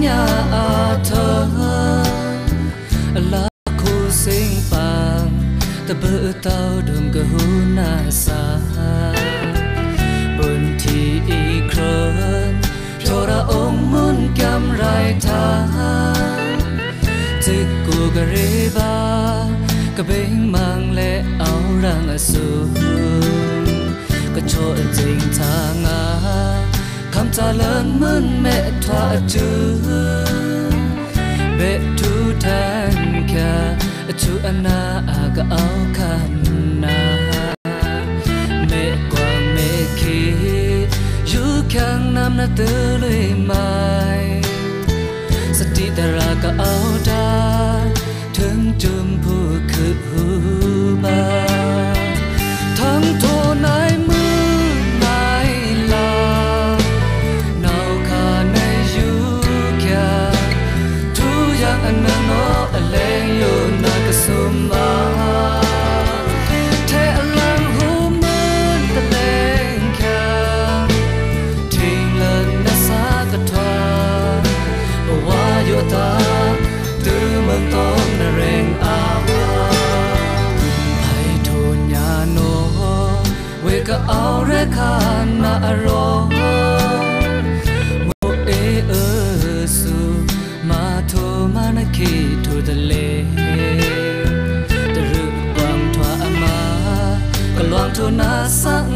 nhà thơ là khu sinh vàng ta bữa tao đừng cơ hú na xa buồn thì y khơn cho ra ông muốn cầm rai tha dịch của gà rê ba cả bên mang lệ áo răng ở xuống cả chỗ tình thang ngã khám ta lớn mơn mẹ thoa chữ bệ thu thanh kia chú anna cả áo khăn na mẹ quang mẹ khi du khang nam na tư lưỡi maiสติตราก็เอาได้ถึงจุมผู้คือหูบาทั้งโทนายมือนายลาเนาขาในยุคยาทุกอย่างอันนั้นโนอเลงอยู่นากสุมาเทอลังหูมือนตะเลงแค่ทิ้งเลินนัสากทวาว่าอยู่ตาตื้อเมืองต้นนเรงอาวาให้ทุนญาโนเวก็เอาเรขานาอารมณ์โมเอสุมาโทมานาคีทุทะเลตรึกวางทว่ามาก็ลวงทุนาสัง